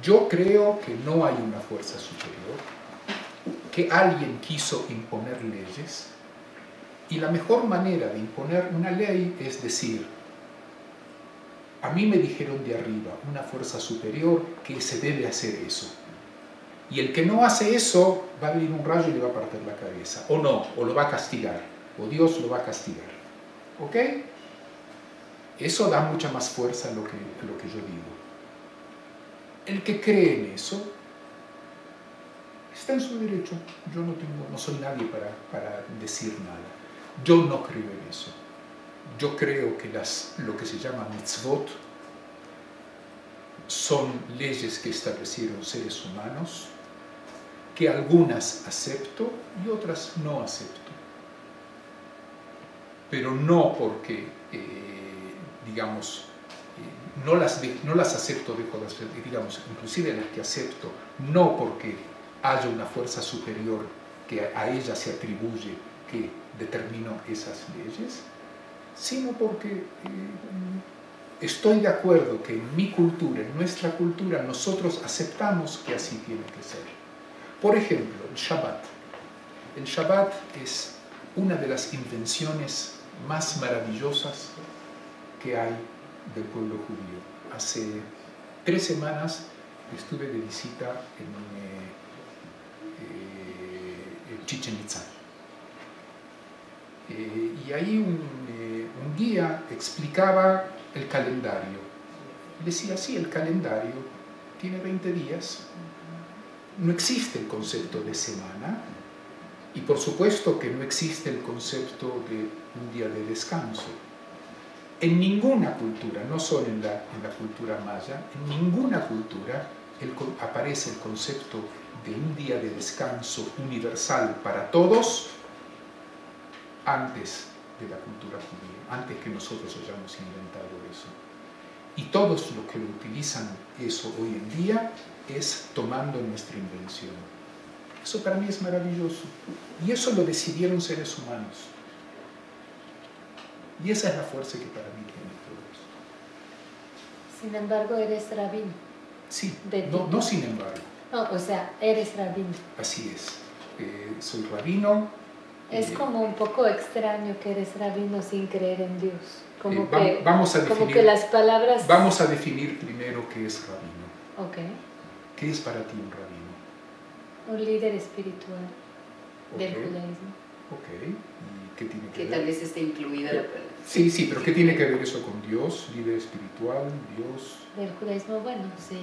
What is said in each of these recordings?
Yo creo que no hay una fuerza superior, que alguien quiso imponer leyes, y la mejor manera de imponer una ley es decir, a mí me dijeron de arriba, una fuerza superior, que se debe hacer eso. Y el que no hace eso, va a venir un rayo y le va a partir la cabeza. O no, o lo va a castigar, o Dios lo va a castigar. ¿Ok? Eso da mucha más fuerza a lo que yo digo. El que cree en eso, está en su derecho. Yo no soy nadie para decir nada. Yo no creo en eso. Yo creo que lo que se llama mitzvot son leyes que establecieron seres humanos, que algunas acepto y otras no acepto. Pero no porque, digamos, no las acepto, digamos, inclusive las que acepto, no porque haya una fuerza superior que a ella se atribuye que determinó esas leyes, sino porque estoy de acuerdo que en mi cultura, en nuestra cultura, nosotros aceptamos que así tiene que ser. Por ejemplo, el Shabbat. El Shabbat es una de las invenciones más maravillosas que hay del pueblo judío. Hace 3 semanas estuve de visita en Chichén Itzá. Y ahí un guía explicaba el calendario. Decía, sí, el calendario tiene 20 días. No existe el concepto de semana. Y por supuesto que no existe el concepto de un día de descanso. En ninguna cultura, no solo en la cultura maya, en ninguna cultura aparece el concepto de un día de descanso universal para todos antes de la cultura judía, antes que nosotros hayamos inventado eso. Y todos los que lo utilizan eso hoy en día es tomando nuestra invención. Eso para mí es maravilloso. Y eso lo decidieron seres humanos. Y esa es la fuerza que para mí tiene todo eso. Sin embargo, eres rabino. Sí, no sin embargo. No, o sea, eres rabino. Así es. Soy rabino. Es como un poco extraño que eres rabino sin creer en Dios. Como que las palabras... Vamos a definir primero qué es rabino. Ok. ¿Qué es para ti un rabino? Un líder espiritual del judaísmo. Ok. ¿Y qué tiene que ver? Que tal vez esté incluida la palabra. Sí, pero ¿qué tiene que ver eso con Dios? Líder espiritual, Dios. Del judaísmo, bueno, sí.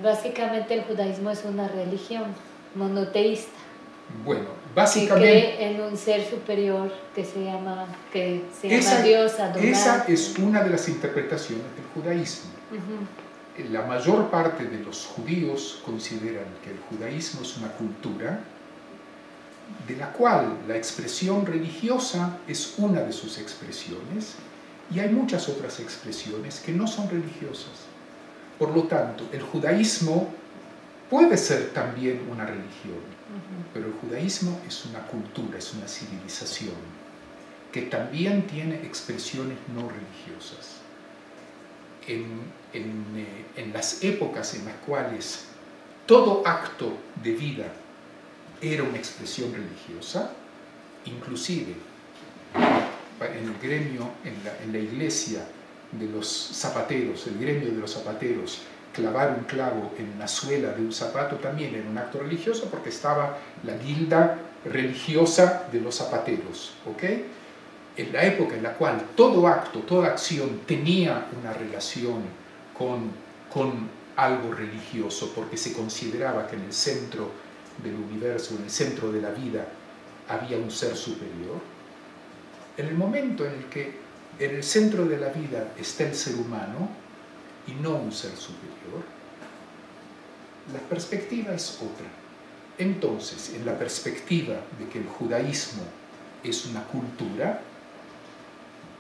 Básicamente el judaísmo es una religión monoteísta. Bueno, básicamente... Que cree en un ser superior que se llama Dios, Adonai. Esa es una de las interpretaciones del judaísmo. La mayor parte de los judíos consideran que el judaísmo es una cultura de la cual la expresión religiosa es una de sus expresiones y hay muchas otras expresiones que no son religiosas. Por lo tanto, el judaísmo puede ser también una religión, pero el judaísmo es una cultura, es una civilización que también tiene expresiones no religiosas. En las épocas en las cuales todo acto de vida era una expresión religiosa, inclusive en el gremio, en la iglesia de los zapateros, el gremio de los zapateros, clavar un clavo en la suela de un zapato también era un acto religioso porque estaba la guilda religiosa de los zapateros, ¿ok? En la época en la cual todo acto, toda acción tenía una relación con algo religioso porque se consideraba que en el centro del universo, en el centro de la vida, había un ser superior. En el momento en el que en el centro de la vida está el ser humano y no un ser superior, la perspectiva es otra. Entonces, en la perspectiva de que el judaísmo es una cultura,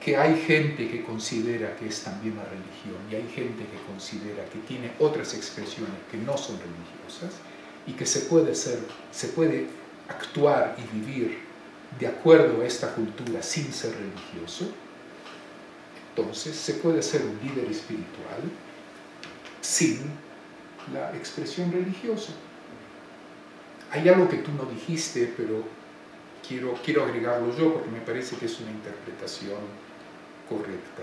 que hay gente que considera que es también una religión y hay gente que considera que tiene otras expresiones que no son religiosas y que se puede actuar y vivir de acuerdo a esta cultura sin ser religioso, entonces se puede ser un líder espiritual sin la expresión religiosa. Hay algo que tú no dijiste, pero quiero agregarlo yo porque me parece que es una interpretación correcta.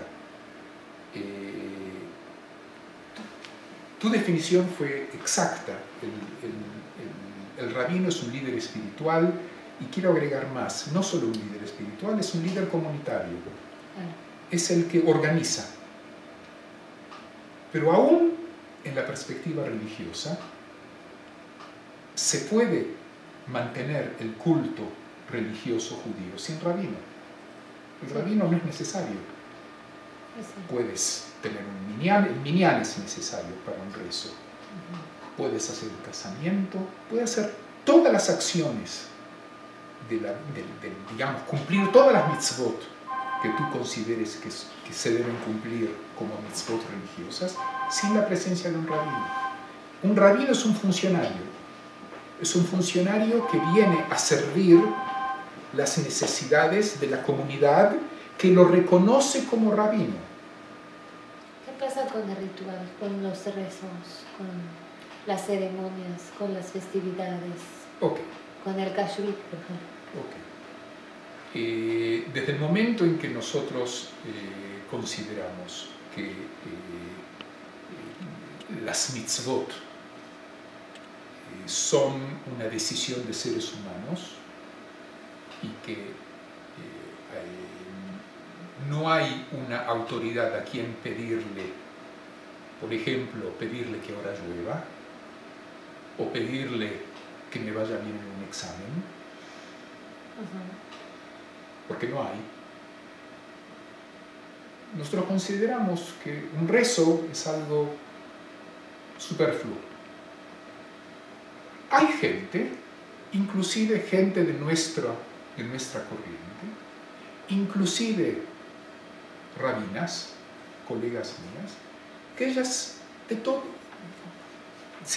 Tu definición fue exacta. El rabino es un líder espiritual y quiero agregar más, no solo un líder espiritual, es un líder comunitario. Es el que organiza. Pero aún en la perspectiva religiosa, se puede mantener el culto religioso judío sin rabino. El rabino no es necesario. Puedes tener un minyan, el minyan es necesario para un rezo. Puedes hacer el casamiento, puedes hacer todas las acciones, digamos, cumplir todas las mitzvot que tú consideres que se deben cumplir como mitzvot religiosas, sin la presencia de un rabino. Un rabino es un funcionario que viene a servir las necesidades de la comunidad que lo reconoce como rabino. ¿Qué pasa con el ritual, con los rezos, con las ceremonias, con las festividades? Con el kashrut, por ejemplo. Desde el momento en que nosotros consideramos que las mitzvot son una decisión de seres humanos y que no hay una autoridad a quien pedirle, por ejemplo, pedirle que ahora llueva o pedirle que me vaya bien en un examen, porque no hay. Nosotros consideramos que un rezo es algo superfluo. Hay gente, inclusive gente de nuestra corriente, inclusive rabinas, colegas mías, que ellas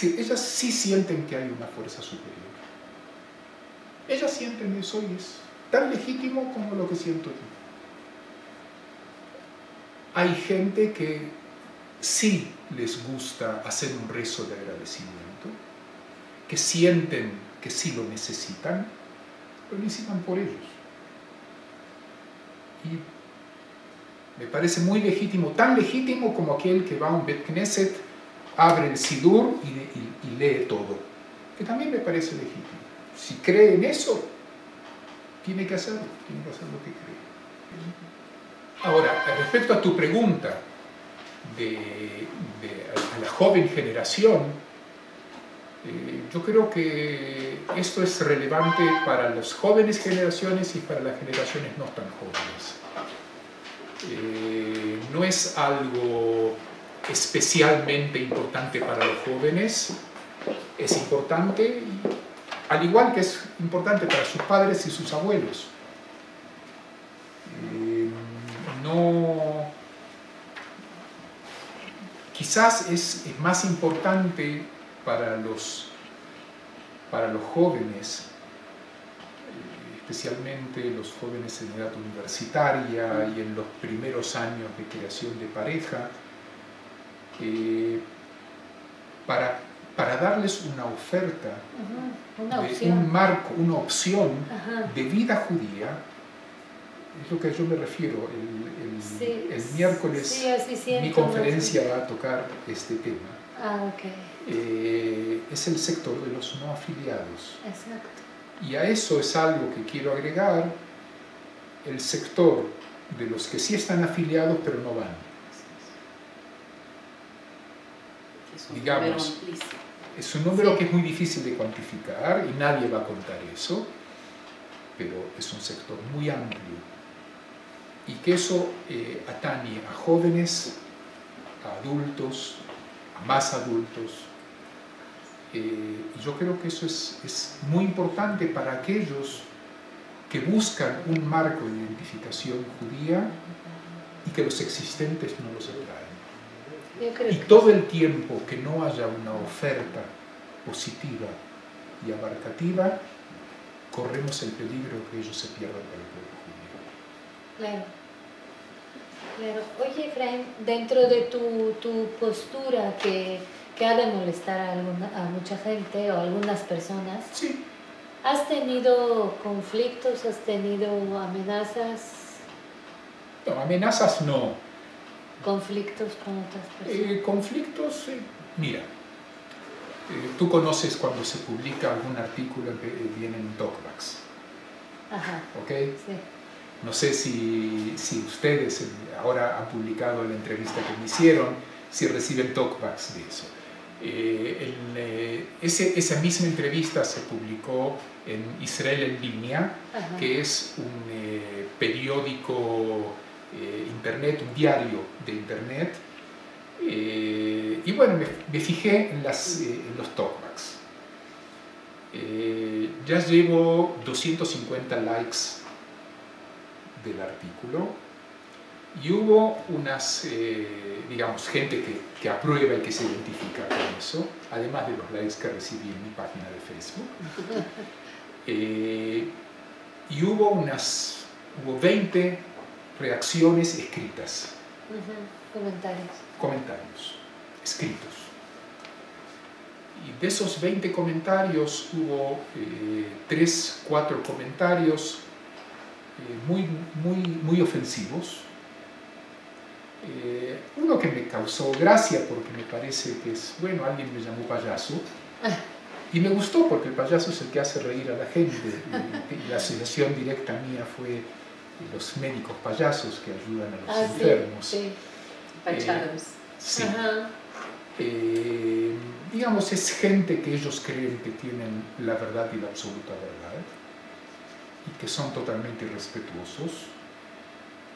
ellas sí sienten que hay una fuerza superior. Ellas sienten eso y es tan legítimo como lo que siento yo. Hay gente que sí les gusta hacer un rezo de agradecimiento, que sienten que sí lo necesitan por ellos. Y me parece muy legítimo, tan legítimo como aquel que va a un Bet Knesset, abre el Sidur y lee todo, que también me parece legítimo. Si cree en eso, tiene que hacer lo que cree. Ahora, respecto a tu pregunta a la joven generación, yo creo que esto es relevante para las jóvenes generaciones y para las generaciones no tan jóvenes. No es algo especialmente importante para los jóvenes, es importante, al igual que es importante para sus padres y sus abuelos. Quizás es más importante para los jóvenes, especialmente los jóvenes en edad universitaria y en los primeros años de creación de pareja, para darles una oferta, un marco, una opción de vida judía. Es lo que yo me refiero. El miércoles mi conferencia va a tocar este tema. Es el sector de los no afiliados. Exacto. Y a eso es algo que quiero agregar, el sector de los que sí están afiliados pero no van. Digamos, es un número que es muy difícil de cuantificar y nadie va a contar eso, pero es un sector muy amplio. Y que eso atañe a jóvenes, a adultos, a más adultos. Y yo creo que eso es muy importante para aquellos que buscan un marco de identificación judía y que los existentes no los atraen. Y todo el tiempo que no haya una oferta positiva y abarcativa, corremos el peligro que ellos se pierdan para el pueblo judío. Claro. Claro. Oye, Efraín, dentro de tu postura que ha de molestar a mucha gente o a algunas personas, sí. ¿Has tenido conflictos? ¿Has tenido amenazas? No, amenazas no. ¿Conflictos con otras personas? Conflictos, mira, tú conoces cuando se publica algún artículo, vienen talkbacks. Ajá. ¿Ok? Sí. No sé si ustedes ahora han publicado la entrevista que me hicieron, si reciben talkbacks de eso. Esa misma entrevista se publicó en Israel en línea, Ajá. que es un periódico internet, un diario de internet, y bueno, me fijé en los talkbacks. Ya llevo 250 likes del artículo y hubo unas, digamos, gente que aprueba y que se identifica con eso, además de los likes que recibí en mi página de Facebook. Y hubo 20 reacciones escritas. Comentarios escritos. Y de esos 20 comentarios hubo 3, 4 comentarios muy ofensivos. Uno que me causó gracia porque me parece que es, bueno, alguien me llamó payaso. Y me gustó porque el payaso es el que hace reír a la gente. Y la asociación directa mía fue los médicos payasos que ayudan a los enfermos. Sí. Sí. Digamos, es gente que ellos creen que tienen la verdad y la absoluta verdad y que son totalmente irrespetuosos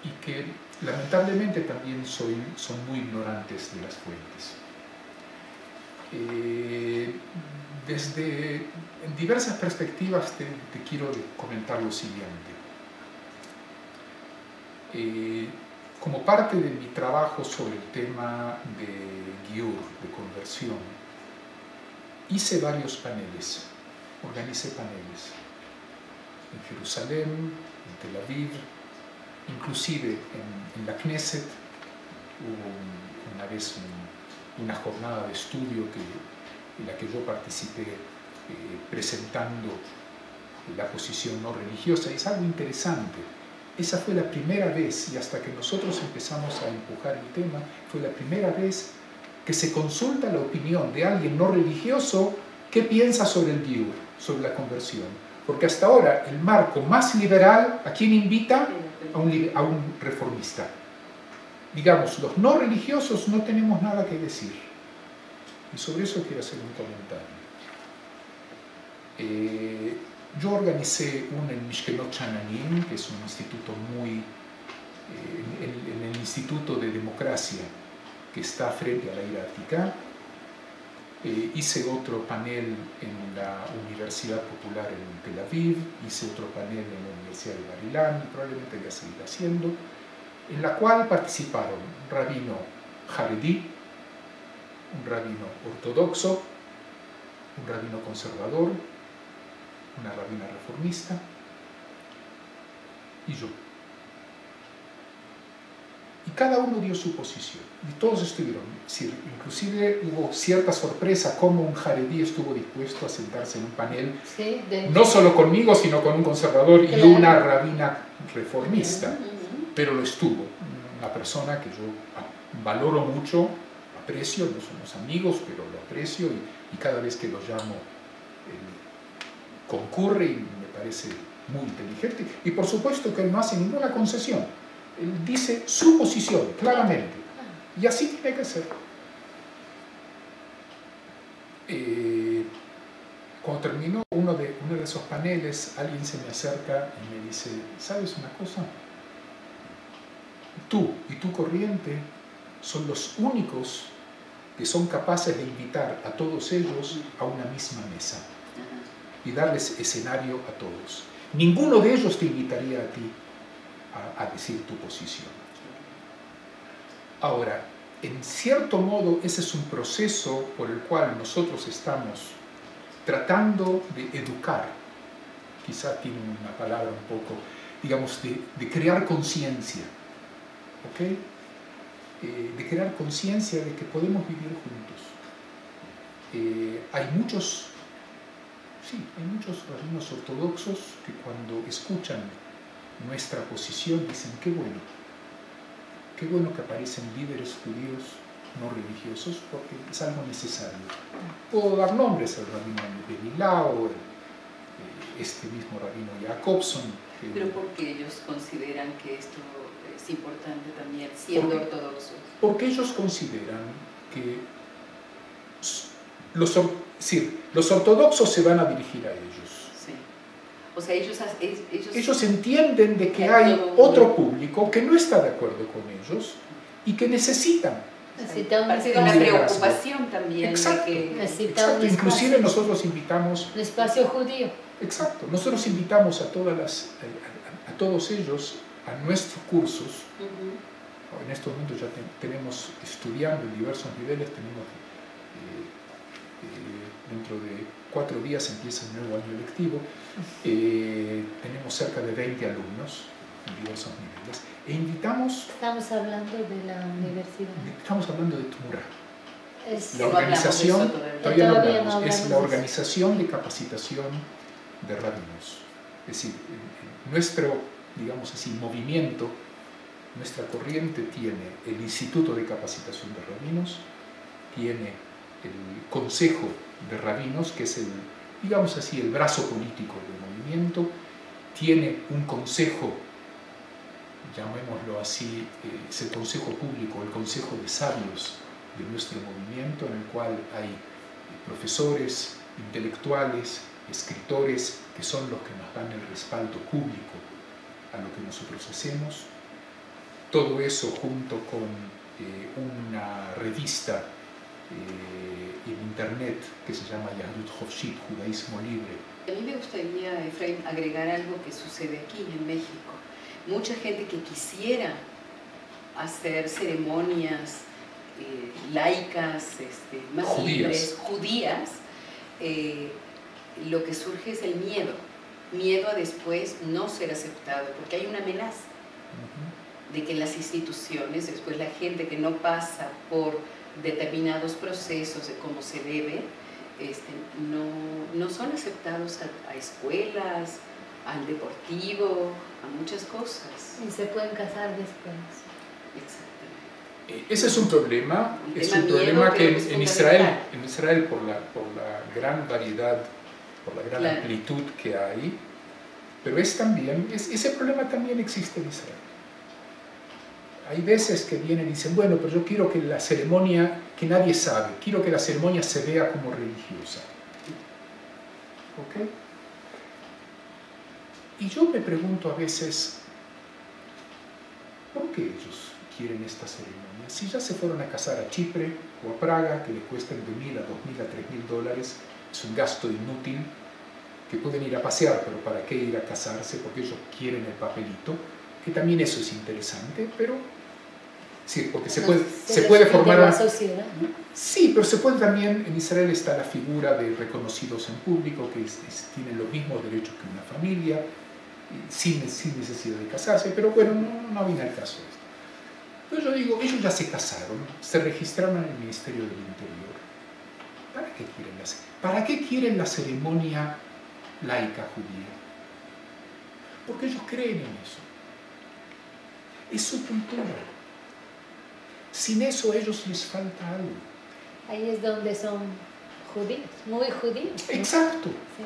y que lamentablemente también son muy ignorantes de las fuentes. En diversas perspectivas te quiero comentar lo siguiente. Como parte de mi trabajo sobre el tema de Giur, de conversión, hice varios paneles, organicé paneles en Jerusalén, en Tel Aviv, inclusive en la Knesset hubo una vez una jornada de estudio en la que yo participé presentando la posición no religiosa. Es algo interesante. Esa fue la primera vez, y hasta que nosotros empezamos a empujar el tema, fue la primera vez que se consulta la opinión de alguien no religioso qué piensa sobre el Giur, sobre la conversión. Porque hasta ahora el marco más liberal, ¿a quién invita? A un reformista. Digamos, los no religiosos no tenemos nada que decir. Y sobre eso quiero hacer un comentario. Yo organicé en Mishkenot Shananim, que es un instituto en el Instituto de Democracia que está frente a la Ira Ática. Hice otro panel en la Universidad Popular en Tel Aviv, hice otro panel en la Universidad de Bar Ilan, y probablemente voy a seguir haciendo, en la cual participaron un rabino jaredí, un rabino ortodoxo, un rabino conservador, una rabina reformista y yo. Y cada uno dio su posición, y todos estuvieron. Inclusive hubo cierta sorpresa como un jaredí estuvo dispuesto a sentarse en un panel, sí, no solo conmigo, sino con un conservador y una rabina reformista, pero lo estuvo. Una persona que yo valoro mucho, aprecio, no somos amigos, pero lo aprecio y cada vez que lo llamo concurre y me parece muy inteligente. Y por supuesto que él no hace ninguna concesión. Él dice su posición claramente. Y así tiene que ser. Cuando terminó uno de esos paneles, alguien se me acerca y me dice, ¿sabes una cosa? Tú y tu corriente son los únicos que son capaces de invitar a todos ellos a una misma mesa y darles escenario a todos. Ninguno de ellos te invitaría a ti a decir tu posición. Ahora, en cierto modo, ese es un proceso por el cual nosotros estamos tratando de educar quizá tiene una palabra un poco, digamos, de crear conciencia, ¿ok? De crear conciencia de que podemos vivir juntos. Hay muchos rabinos ortodoxos que cuando escuchan nuestra posición dicen, qué bueno que aparecen líderes judíos no religiosos, porque es algo necesario. Puedo dar nombres al rabino Benilao, este mismo rabino Jacobson. Pero porque ellos consideran que esto es importante también, siendo ortodoxos. Porque ellos consideran que los ortodoxos se van a dirigir a ellos. Sí. O sea, ellos entienden de que hay otro público que no está de acuerdo con ellos y que necesitan. Parece una preocupación también. Exacto, exacto. Inclusive nosotros invitamos... Un espacio judío. Exacto. Nosotros invitamos a todos ellos a nuestros cursos. En estos momentos ya tenemos estudiando en diversos niveles, dentro de 4 días empieza el nuevo año lectivo, tenemos cerca de 20 alumnos en diversos niveles, e invitamos... Estamos hablando de la universidad. Estamos hablando de TMURA. La organización, es la organización de capacitación de rabinos. Es decir, nuestro, digamos así, movimiento, nuestra corriente tiene el Instituto de Capacitación de Rabinos, tiene el Consejo de Rabinos, que es el, digamos así, el brazo político del movimiento, tiene un consejo, llamémoslo así, es el consejo público, el consejo de sabios de nuestro movimiento, en el cual hay profesores, intelectuales, escritores, que son los que nos dan el respaldo público a lo que nosotros hacemos. Todo eso junto con una revista en internet que se llama Yahdut Hofshit, Judaísmo Libre. A mí me gustaría, Efraín, agregar algo que sucede aquí en México. Mucha gente que quisiera hacer ceremonias laicas, más libres, judías, lo que surge es el miedo a después no ser aceptado, porque hay una amenaza de que las instituciones, después la gente que no pasa por determinados procesos de cómo se debe, no son aceptados a escuelas, al deportivo, a muchas cosas. Y se pueden casar después. Exactamente. Ese es un problema, que en Israel por la gran variedad, por la gran amplitud que hay, pero ese problema también existe en Israel. Hay veces que vienen y dicen, bueno, pero yo quiero que la ceremonia, que nadie sabe, quiero que la ceremonia se vea como religiosa. ¿Ok? Y yo me pregunto a veces, ¿por qué ellos quieren esta ceremonia? Si ya se fueron a casar a Chipre o a Praga, que les cuestan de $1.000 a $2.000 a $3.000, es un gasto inútil, que pueden ir a pasear, pero ¿para qué ir a casarse? Porque ellos quieren el papelito, que también eso es interesante, pero sí, porque se puede formar la sociedad. Sí, pero se puede también, en Israel está la figura de reconocidos en público, que tienen los mismos derechos que una familia, sin necesidad de casarse, pero bueno, no viene al caso esto. Entonces yo digo, ellos ya se casaron, se registraron en el Ministerio del Interior. ¿Para qué quieren la ceremonia laica judía? Porque ellos creen en eso. Es su cultura. Sin eso a ellos les falta algo. Ahí es donde son judíos, muy judíos, ¿no? Exacto. Sí.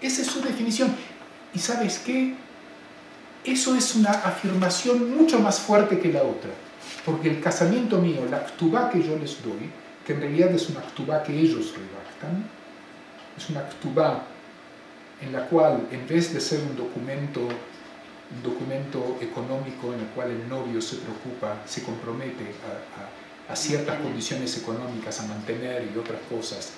Esa es su definición. ¿Y sabes qué? Eso es una afirmación mucho más fuerte que la otra. Porque el casamiento mío, la ktubá que yo les doy, que en realidad es una ktubá que ellos redactan, es una ktubá en la cual, en vez de ser un documento económico en el cual el novio se compromete a ciertas condiciones económicas, a mantener y otras cosas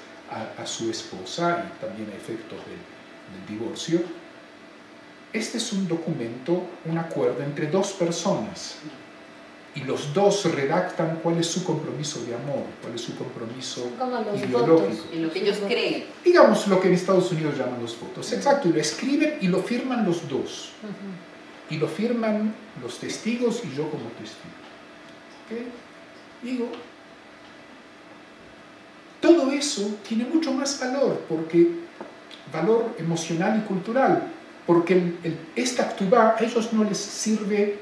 a su esposa, y también a efectos del divorcio, este es un documento, un acuerdo entre dos personas. y los dos redactan cuál es su compromiso de amor, cuál es su compromiso ideológico. Votos, en lo que ellos creen. Digamos lo que en Estados Unidos llaman los votos. Exacto, y lo escriben y lo firman los dos. Y lo firman los testigos y yo como testigo. ¿Okay? Digo, todo eso tiene mucho más valor, valor emocional y cultural, porque esta Ktubá a ellos no les sirve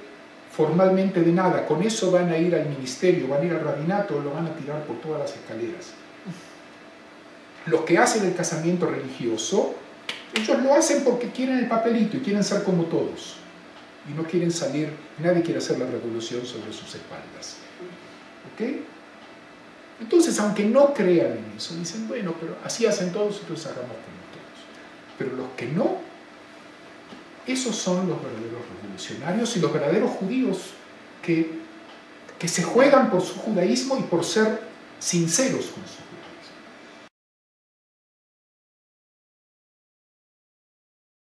formalmente de nada. Con eso van a ir al ministerio, van a ir al rabinato, lo van a tirar por todas las escaleras. Los que hacen el casamiento religioso, ellos lo hacen porque quieren el papelito y quieren ser como todos. Y no quieren salir, nadie quiere hacer la revolución sobre sus espaldas. ¿Ok? Entonces, aunque no crean en eso, dicen, bueno, pero así hacen todos, entonces hagamos como todos. Pero los que no, esos son los verdaderos revolucionarios y los verdaderos judíos que se juegan por su judaísmo y por ser sinceros con su judaísmo.